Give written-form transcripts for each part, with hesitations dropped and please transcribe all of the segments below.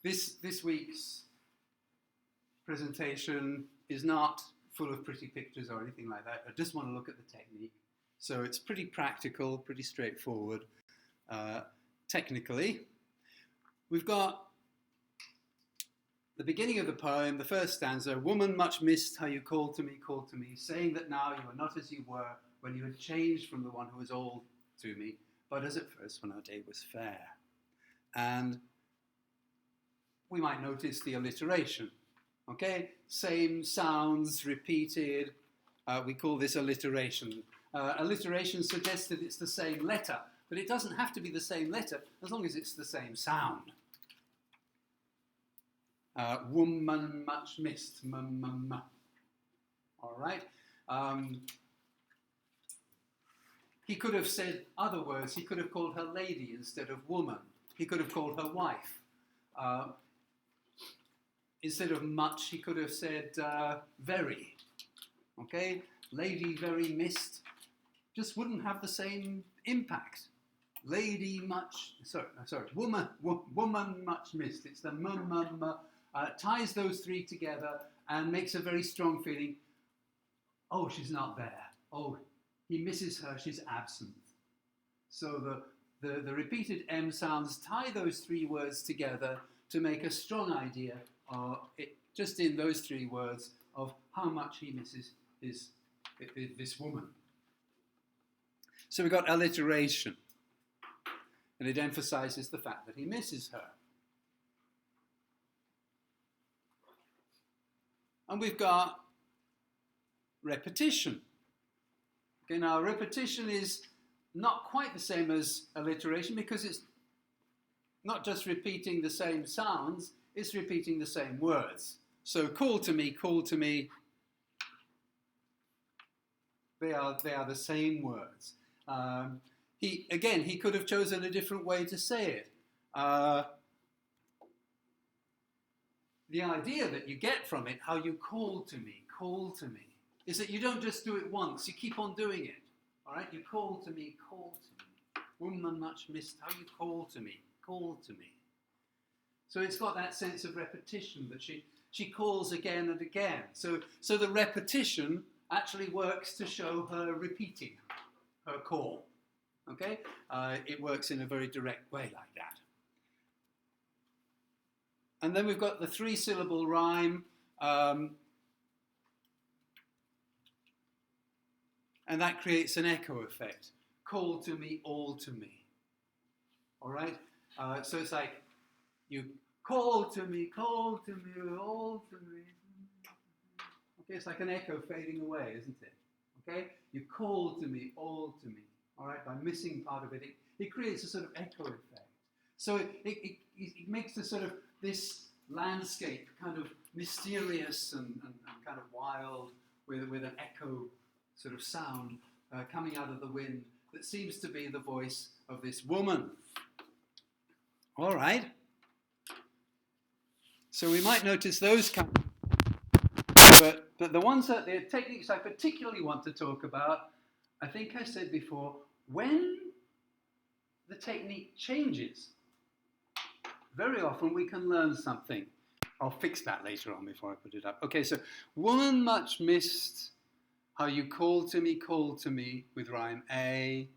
This week's presentation is not full of pretty pictures or anything like that. I just want to look at the technique. So it's pretty practical, pretty straightforward. Technically, we've got the beginning of the poem, the first stanza, "Woman much missed how you called to me, saying that now you are not as you were when you had changed from the one who was old to me, but as at first when our day was fair." And we might notice the alliteration, okay? Same sounds repeated. We call this alliteration. Alliteration suggests that it's the same letter, but it doesn't have to be the same letter as long as it's the same sound. Woman much missed, all right? He could have said other words. He could have called her lady instead of woman. He could have called her wife. Instead of much, he could have said very, okay? Lady very missed just wouldn't have the same impact. Lady much, woman much missed. It's the ties those three together and makes a very strong feeling. Oh, she's not there. Oh, he misses her, she's absent. So the repeated M sounds tie those three words together to make a strong idea, just in those three words, of how much he misses this woman. So we've got alliteration, and it emphasizes the fact that he misses her. And we've got repetition. Okay, now repetition is not quite the same as alliteration because it's not just repeating the same sounds, it's repeating the same words. So call to me, they are the same words. He could have chosen a different way to say it. The idea that you get from it, how you call to me, is that you don't just do it once, you keep on doing it. All right, you call to me. Woman much missed how you call to me. So it's got that sense of repetition that she calls again and again. So the repetition actually works to show her repeating her call. Okay, it works in a very direct way like that. And then we've got the three-syllable rhyme, and that creates an echo effect. Call to me, all to me. All right? So it's like, you call to me, all to me. Okay, it's like an echo fading away, isn't it? Okay? You call to me, all to me. All right? By missing part of it, it creates a sort of echo effect. So it makes the sort of this landscape kind of mysterious and kind of wild with an echo sort of sound coming out of the wind that seems to be the voice of this woman. All right. So we might notice those kind of, but the techniques I particularly want to talk about, I think I said before, when the technique changes, very often we can learn something. I'll fix that later on before I put it up. Okay, so woman much missed how you called to me with rhyme A,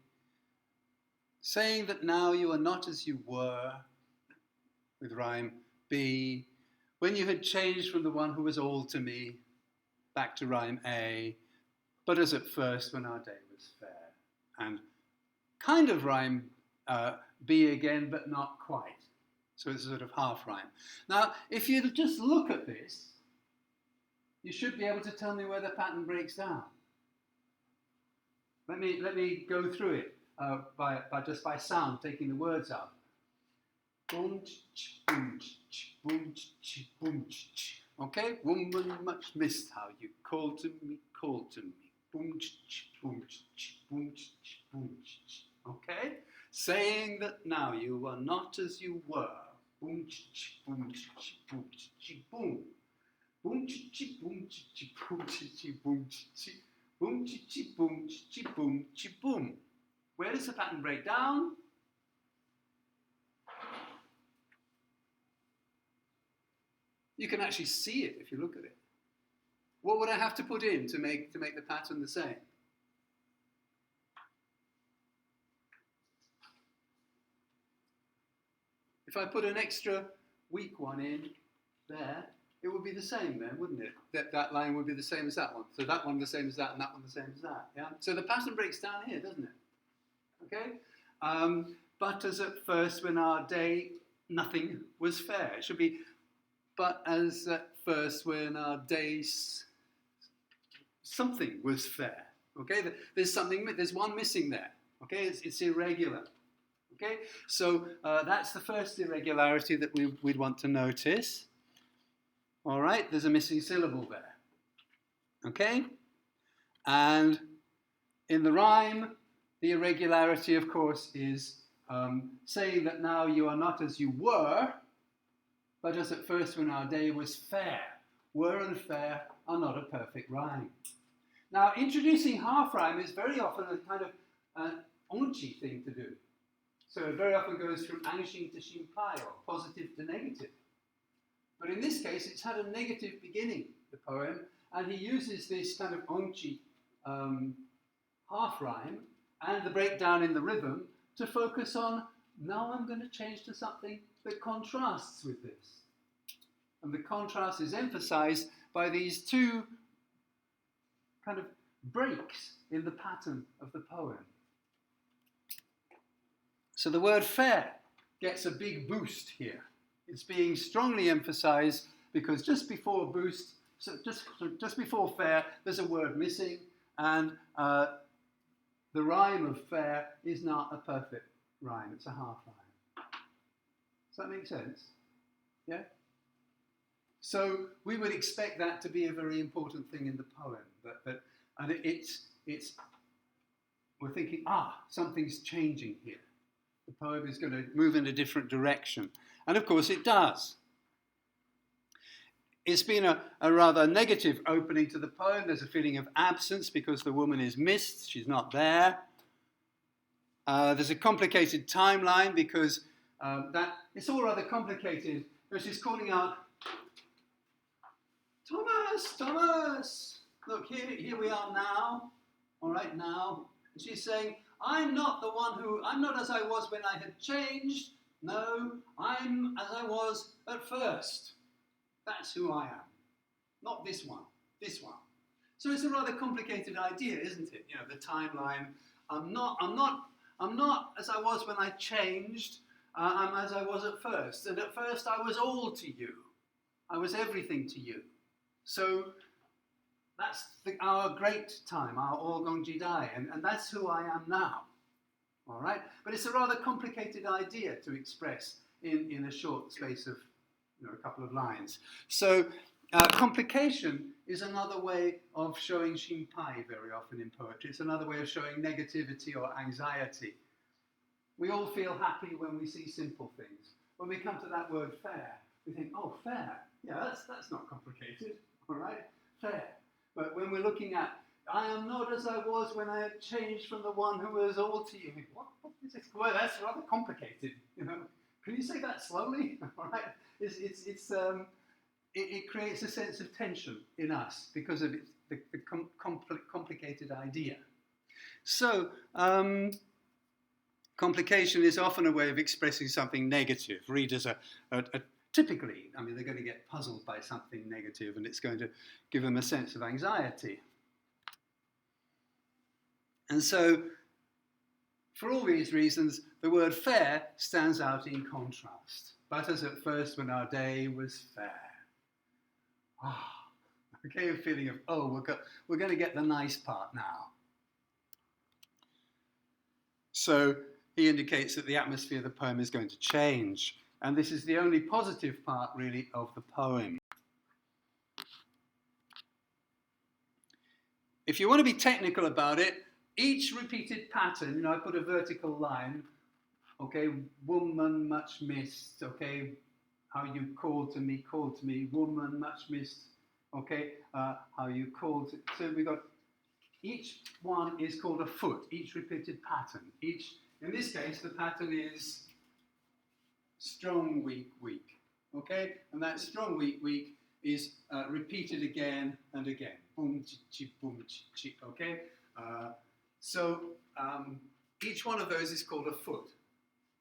saying that now you are not as you were with rhyme B, when you had changed from the one who was all to me, back to rhyme A, but as at first when our day was fair. And kind of rhyme B again, but not quite. So it's a sort of half rhyme. Now, if you just look at this, you should be able to tell me where the pattern breaks down. Let me go through it by sound, taking the words out. Okay, woman much missed how you called to me. Okay, saying that now you are not as you were. Boom, boom, boom, boom. Boom, boom, boom, boom, boom, boom, boom. Where does the pattern break down? You can actually see it if you look at it. What would I have to put in to make the pattern the same? If I put an extra weak one in there, it would be the same then, wouldn't it? That line would be the same as that one. So that one the same as that, and that one the same as that. Yeah. So the pattern breaks down here, doesn't it? Okay. But as at first, when our day nothing was fair. It should be, but as at first, when our days something was fair. Okay. There's one missing there. Okay. It's irregular. Okay. So that's the first irregularity that we'd want to notice. All right, there's a missing syllable there. Okay? And in the rhyme, the irregularity, of course, is saying that now you are not as you were, but as at first when our day was fair. Were and fair are not a perfect rhyme. Now, introducing half rhyme is very often a kind of an onchi thing to do. So it very often goes from anshin to shinpai, or positive to negative. But in this case, it's had a negative beginning, the poem, and he uses this kind of onchi half rhyme and the breakdown in the rhythm to focus on, now I'm going to change to something that contrasts with this. And the contrast is emphasized by these two kind of breaks in the pattern of the poem. So the word fair gets a big boost here. It's being strongly emphasized because just before boost, so just before fair, there's a word missing, and the rhyme of fair is not a perfect rhyme, it's a half rhyme. Does that make sense? Yeah? So we would expect that to be a very important thing in the poem, and we're thinking, something's changing here. The poem is going to move in a different direction. And of course it does. It's been a rather negative opening to the poem. There's a feeling of absence because the woman is missed. She's not there. There's a complicated timeline because it's all rather complicated. She's calling out, Thomas, Thomas, look, here we are now. All right, now. And she's saying, I'm not as I was when I had changed. No, I'm as I was at first. That's who I am. Not this one, this one. So it's a rather complicated idea, isn't it? You know, the timeline. I'm not as I was when I changed. I'm as I was at first. And at first I was all to you. I was everything to you. So that's our great time, our Orgong Jidai, and that's who I am now. All right? But it's a rather complicated idea to express in a short space of a couple of lines. So complication is another way of showing shinpai very often in poetry. It's another way of showing negativity or anxiety. We all feel happy when we see simple things. When we come to that word fair, we think, oh, fair. Yeah, that's not complicated. All right? Fair. But when we're looking at, I am not as I was when I had changed from the one who was all to you. What is this? Well, that's rather complicated. Can you say that slowly? All right. It creates a sense of tension in us because of the complicated idea. So complication is often a way of expressing something negative. Readers are typically, they're going to get puzzled by something negative, and it's going to give them a sense of anxiety. And so, for all these reasons, the word fair stands out in contrast. But as at first when our day was fair. Okay, a feeling of, we're going to get the nice part now. So he indicates that the atmosphere of the poem is going to change. And this is the only positive part, really, of the poem. If you want to be technical about it, each repeated pattern, I put a vertical line, okay, woman much missed, okay, how you called to me, woman much missed, okay, how you called, so we've got, each one is called a foot, each repeated pattern. In this case, the pattern is strong, weak, weak, okay. Okay, and that strong weak weak is repeated again and again. Boom chi boom chi. Okay, so each one of those is called a foot,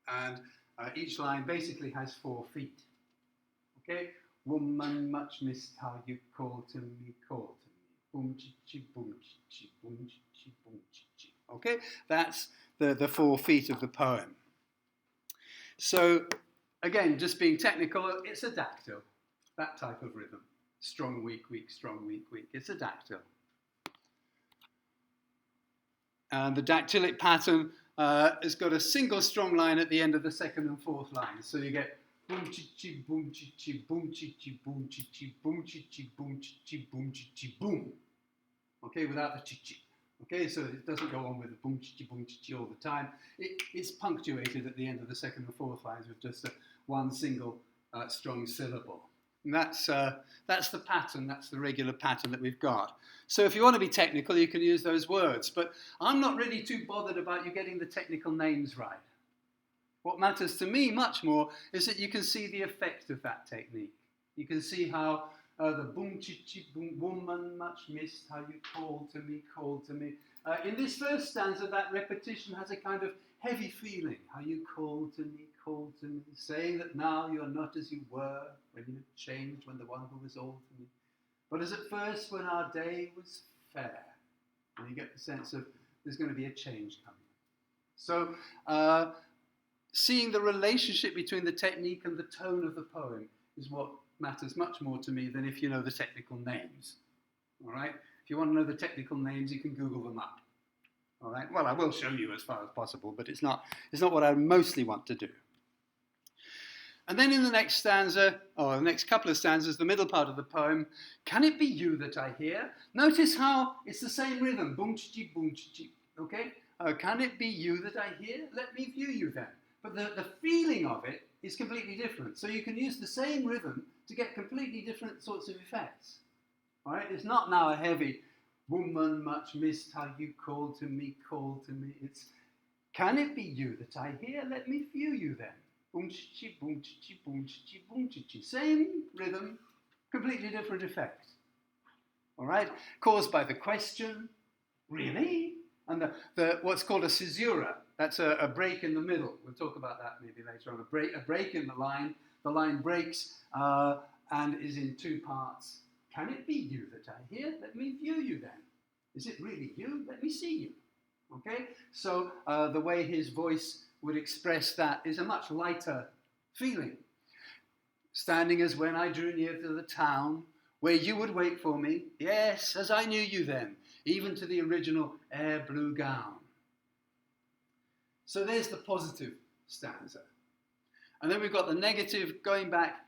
and each line basically has 4 feet. Okay, woman much missed how you called to me, called to me. Boom chi boom chi boom chi boom chi. Okay, that's the 4 feet of the poem. So again, just being technical, it's a dactyl, that type of rhythm. Strong, weak, weak, strong, weak, weak. It's a dactyl. And the dactylic pattern has got a single strong line at the end of the 2nd and 4th lines. So you get boom chi chi boom chi chi boom chi chi boom chi chi boom chi chi boom chi chi boom chi chi boom. Okay, without the chi chi. Okay, so it doesn't go on with the boom chi chi all the time. It's punctuated at the end of the 2nd and 4th lines with just one single strong syllable. And that's the pattern, that's the regular pattern that we've got. So if you want to be technical, you can use those words. But I'm not really too bothered about you getting the technical names right. What matters to me much more is that you can see the effect of that technique. You can see how the boom chi chi boom, woman much missed how you called to me, called to me. In this first stanza, that repetition has a kind of heavy feeling. How you called to me, saying that now you're not as you were when you had changed, when the one who was old to me. But as at first when our day was fair. And you get the sense of there's going to be a change coming. So seeing the relationship between the technique and the tone of the poem is what matters much more to me than if you know the technical names. All right? If you want to know the technical names, you can Google them up. All right? Well, I will show you as far as possible, but it's not what I mostly want to do. And then in the next stanza, or the next couple of stanzas, the middle part of the poem, can it be you that I hear? Notice how it's the same rhythm, boom chi boom chi. Okay? Can it be you that I hear? Let me view you then. But the feeling of it is completely different. So you can use the same rhythm to get completely different sorts of effects. All right? It's not now a heavy, woman much missed how you called to me, called to me. It's, can it be you that I hear? Let me view you then. Boom chi boom chi boom chi boom chi. Same rhythm, completely different effect. All right? Caused by the question, really? And the what's called a caesura. That's a break in the middle. We'll talk about that maybe later on. A break in the line. The line breaks and is in 2 parts. Can it be you that I hear? Let me view you then. Is it really you? Let me see you. Okay? So the way his voice would express that is a much lighter feeling. Standing as when I drew near to the town, where you would wait for me, yes, as I knew you then, even to the original air blue gown. So there's the positive stanza. And then we've got the negative going back.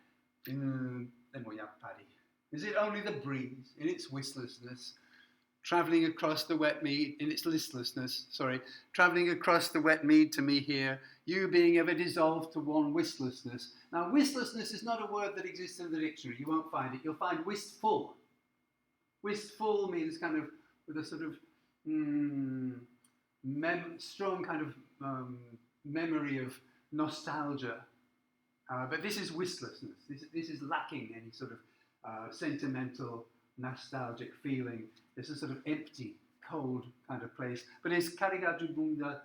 Is it only the breeze in its whistlessness, travelling across the wet mead, in its listlessness, travelling across the wet mead to me here, you being ever dissolved to one whistlessness. Now, whistlessness is not a word that exists in the dictionary. You won't find it. You'll find wistful. Wistful means kind of with a sort of strong kind of memory of nostalgia. But this is whistlessness. This is lacking any sort of sentimental, nostalgic feeling. It's a sort of empty, cold kind of place. But it's kariga jibunde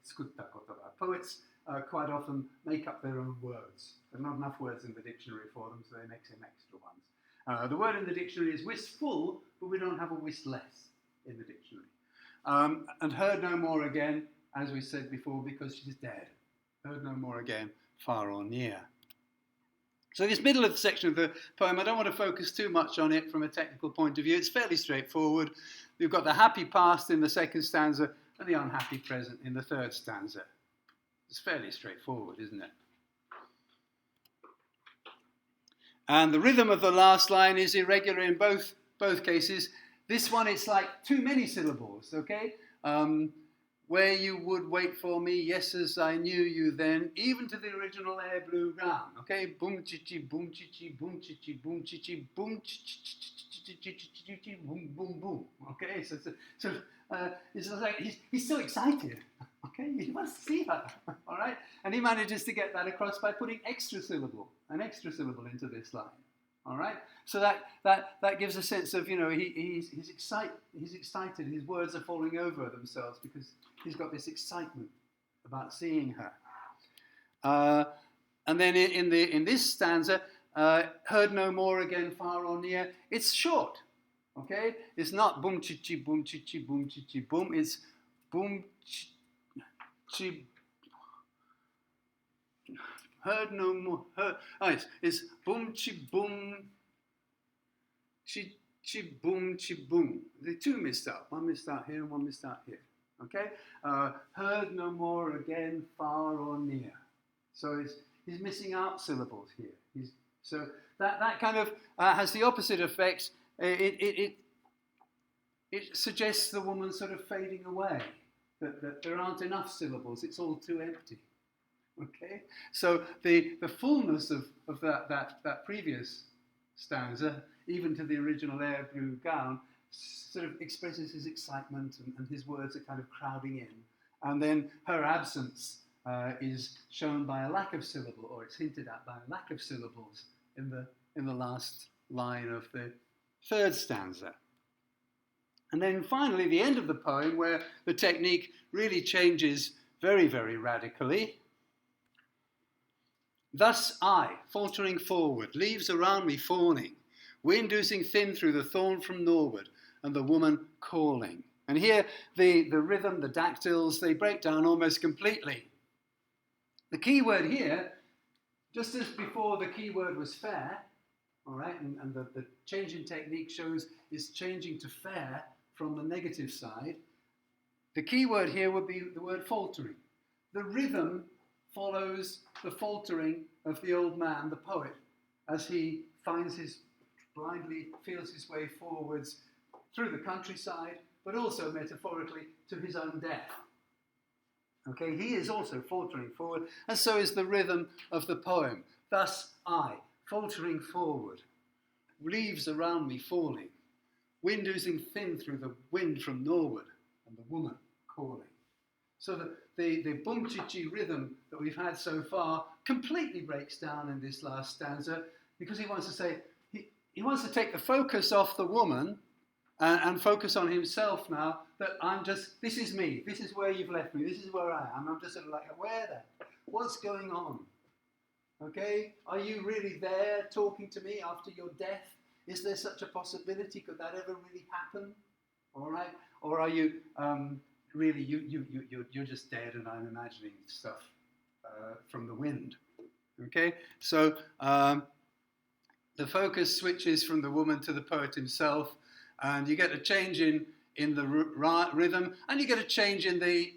tsukutta kotoba. Poets quite often make up their own words. There are not enough words in the dictionary for them, so they make some extra ones. The word in the dictionary is wistful, but we don't have a wistless in the dictionary. And heard no more again, as we said before, because she's dead. Heard no more again, far or near. So this middle of the section of the poem, I don't want to focus too much on it from a technical point of view. It's fairly straightforward. We've got the happy past in the 2nd stanza and the unhappy present in the 3rd stanza. It's fairly straightforward, isn't it? And the rhythm of the last line is irregular in both cases. This one, it's like too many syllables, okay? Where you would wait for me, yes, as I knew you then, even to the original air blue gown, okay? Boom chi boom chi boom chi boom chi boom chi boom boom boom. Okay, so it's like he's so excited. Okay, he wants to see her. All right, and he manages to get that across by putting an extra syllable into this line. All right, so that gives a sense of, he's excited. His words are falling over themselves because he's got this excitement about seeing her. And then in this stanza, heard no more again, far or near. It's short. Okay, it's not boom chi boom chi boom chi boom. It's boom chi. Heard no more. It's boom chi boom chi boom. The two missed out. One missed out here and one missed out here. Okay? Heard no more again, far or near. So he's missing out syllables here. So that kind of has the opposite effect. It suggests the woman sort of fading away. That there aren't enough syllables. It's all too empty. Okay, so the fullness of that previous stanza, even to the original Air Blue Gown, sort of expresses his excitement, and his words are kind of crowding in. And then her absence is shown by a lack of syllable, or it's hinted at by a lack of syllables in the last line of the third stanza. And then finally, the end of the poem, where the technique really changes very, very radically. Thus I, faltering forward, leaves around me fawning, wind oozing thin through the thorn from norward, and the woman calling. And here the rhythm, the dactyls, they break down almost completely. The key word here, just as before the key word was fair, all right, and the change in technique shows is changing to fair from the negative side. The key word here would be the word faltering. The rhythm follows the faltering of the old man, the poet, as he blindly feels his way forwards through the countryside, but also metaphorically to his own death. Okay, he is also faltering forward, and so is the rhythm of the poem. Thus I, faltering forward, leaves around me falling, wind oozing thin through the wind from norward, and the woman calling. So the bum-chi-chi rhythm that we've had so far completely breaks down in this last stanza, because he wants to say, he wants to take the focus off the woman and focus on himself now, that this is me, this is where you've left me, this is where I am. I'm just sort of like, where then? What's going on? Okay, are you really there talking to me after your death? Is there such a possibility? Could that ever really happen? All right, or are you... really, you're just dead, and I'm imagining stuff from the wind. Okay, so the focus switches from the woman to the poet himself, and you get a change in the rhythm, and you get a change in the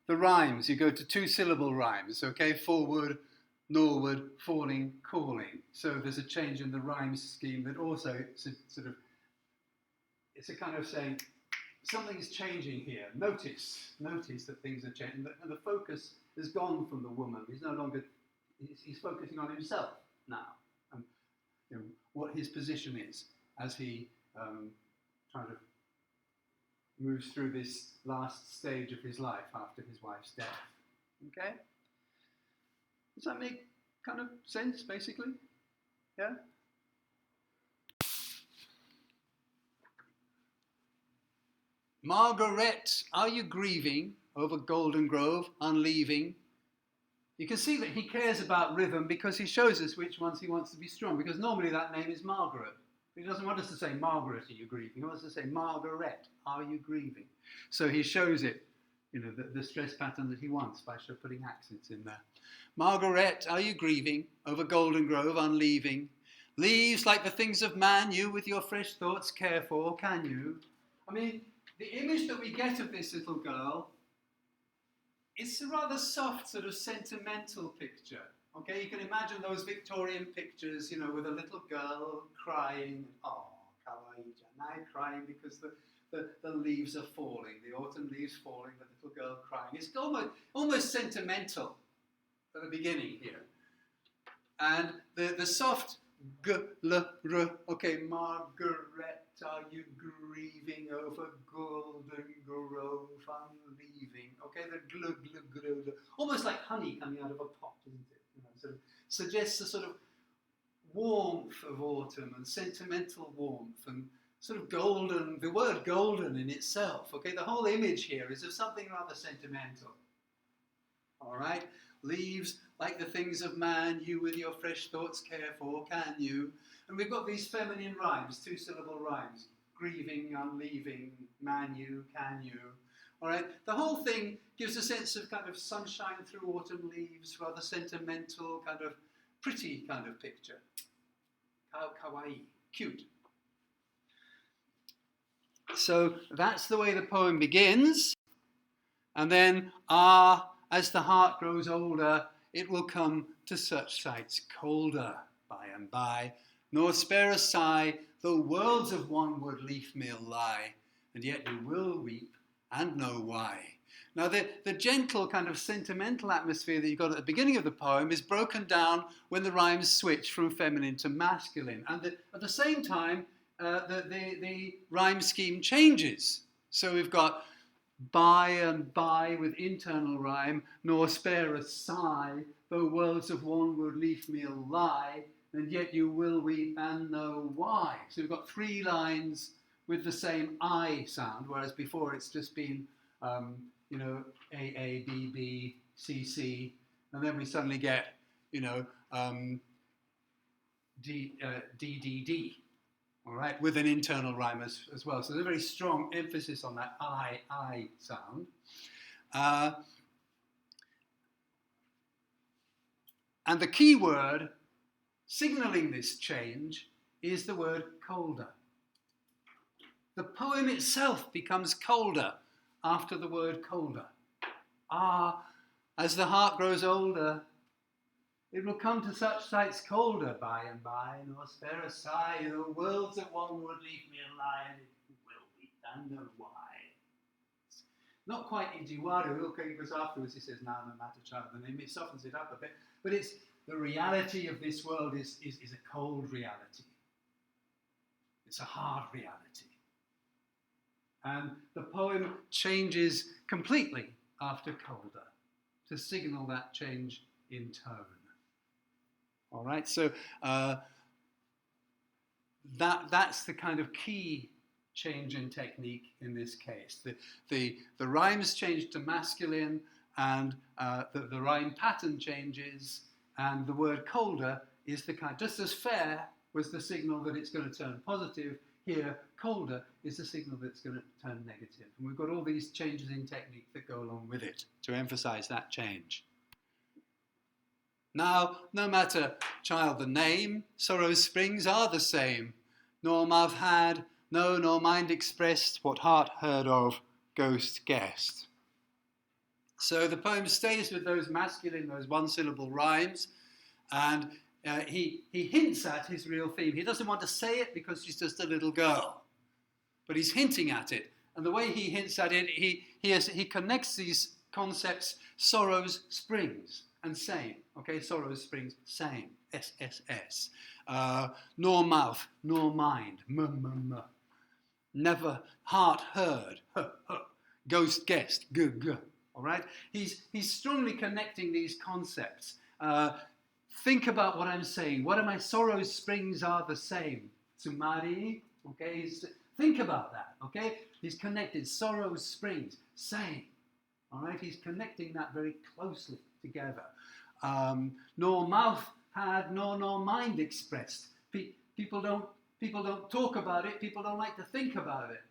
rhymes. You go to two-syllable rhymes. Okay, forward, norward, falling, calling. So there's a change in the rhyme scheme that also sort of, it's a kind of saying, something's changing here. Notice that things are changing. And the focus has gone from the woman. He's no longer, he's focusing on himself now. And what his position is as he kind of moves through this last stage of his life after his wife's death. Okay? Does that make kind of sense, basically? Yeah? Margaret, are you grieving over Golden Grove, unleaving? You can see that he cares about rhythm because he shows us which ones he wants to be strong, because normally that name is Margaret. He doesn't want us to say, Margaret, are you grieving? He wants to say, Margaret, are you grieving? So he shows it, the stress pattern that he wants by putting accents in there. Margaret, are you grieving over Golden Grove, unleaving? Leaves like the things of man, you with your fresh thoughts care for, can you? I mean, the image that we get of this little girl, it's a rather soft, sort of sentimental picture. Okay, you can imagine those Victorian pictures, with a little girl crying, oh, kawaii-janai, crying because the leaves are falling, the autumn leaves falling, the little girl crying. It's almost sentimental at the beginning here. And the soft g, l, r, okay, Margaret, are you grieving over golden grove unleaving? Okay, the glug, glug, glug, almost like honey coming out of a pot, isn't it? You know, sort of suggests a sort of warmth of autumn and sentimental warmth and sort of golden, the word golden in itself. Okay, the whole image here is of something rather sentimental. All right, leaves like the things of man, you with your fresh thoughts care for, can you? And we've got these feminine rhymes, two-syllable rhymes, grieving, unleaving, man you, can you. All right, the whole thing gives a sense of kind of sunshine through autumn leaves, rather sentimental, kind of pretty kind of picture. Kawaii, cute. So that's the way the poem begins. And then, as the heart grows older, it will come to such sights colder by and by, nor spare a sigh, though worlds of wanward leaf meal lie, and yet you will weep and know why. Now the gentle kind of sentimental atmosphere that you got at the beginning of the poem is broken down when the rhymes switch from feminine to masculine. And at the same time, the rhyme scheme changes. So we've got by and by with internal rhyme, nor spare a sigh, though worlds of wanward leaf meal lie, and yet you will weep and know why. So we've got 3 lines with the same I sound, whereas before it's just been, you know, A, A, B, B, C, C, and then we suddenly get, you know, D, D, D, D. All right, with an internal rhyme as well. So there's a very strong emphasis on that I sound. And the key word signalling this change is the word colder. The poem itself becomes colder after the word colder. As the heart grows older, it will come to such sights colder by and by, nor spare a sigh, the worlds at one would leave me alive, it will weep and know why. It's not quite Ijiwaru, okay, because afterwards he says, now no matter child, and then he softens it up a bit, but it's the reality of this world is a cold reality. It's a hard reality. And the poem changes completely after colder to signal that change in tone. All right, so that's the kind of key change in technique in this case. The rhymes change to masculine, and the rhyme pattern changes, and the word colder is the kind, just as fair was the signal that it's going to turn positive, here colder is the signal that it's going to turn negative. And we've got all these changes in technique that go along with it to emphasize that change. Now, no matter, child, the name, sorrow's springs are the same, nor mouth had, no, nor mind expressed, what heart heard of, ghost guessed. So the poem stays with those masculine, those one-syllable rhymes, and he hints at his real theme. He doesn't want to say it because she's just a little girl, but he's hinting at it. And the way he hints at it, he connects these concepts, sorrows, springs, and same. Okay, sorrows, springs, same. S. Nor mouth, nor mind. M. Never heart heard. H. Ghost guessed. G. All right. He's strongly connecting these concepts. Think about what I'm saying. What are my sorrows, springs are the same. Tsumari. Okay. Think about that. Okay. He's connected sorrows, springs, same. All right. He's connecting that very closely together. Nor mouth had, nor mind expressed. People don't talk about it. People don't like to think about it.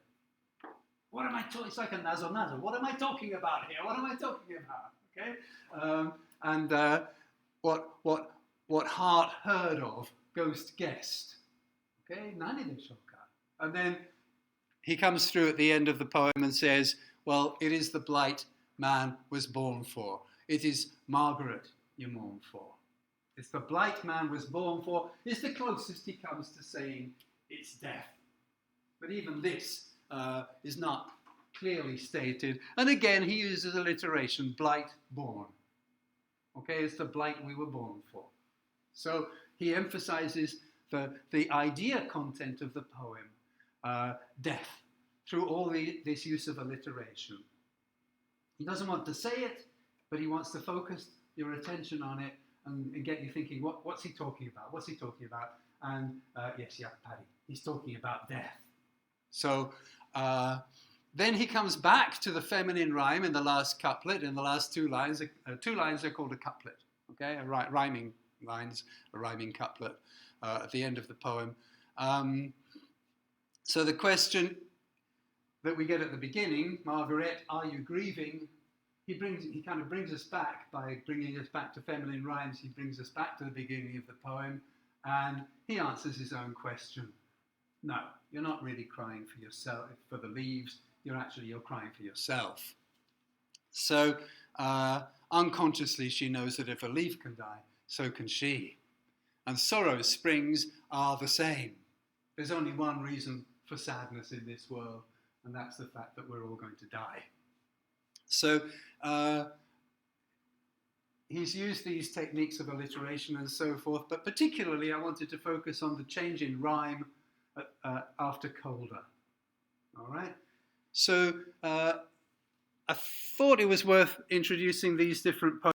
What am I talking? It's like a nazo. What am I talking about here? What am I talking about? Okay. And what heart heard of, ghost guessed. Okay. Nani de shoka. And then he comes through at the end of the poem and says, well, it is the blight man was born for. It is Margaret you mourn for. It's the blight man was born for. It's the closest he comes to saying it's death. But even this is not clearly stated. And again, he uses alliteration, blight born. Okay, it's the blight we were born for. So he emphasizes the idea content of the poem death through all this use of alliteration. He doesn't want to say it, but he wants to focus your attention on it and get you thinking, what's he talking about? What's he talking about? And yes, yeah, Paddy, he's talking about death. So then he comes back to the feminine rhyme in the last couplet. In the last two lines are called a couplet. Okay, rhyming lines, a rhyming couplet at the end of the poem. So the question that we get at the beginning, Margaret, are you grieving? He kind of brings us back by bringing us back to feminine rhymes. He brings us back to the beginning of the poem, and he answers his own question. No, you're not really crying for yourself, for the leaves. You're crying for yourself. So unconsciously, she knows that if a leaf can die, so can she. And sorrow springs are the same. There's only one reason for sadness in this world, and that's the fact that we're all going to die. So he's used these techniques of alliteration and so forth, but particularly I wanted to focus on the change in rhyme after colder. All right? So I thought it was worth introducing these different poems.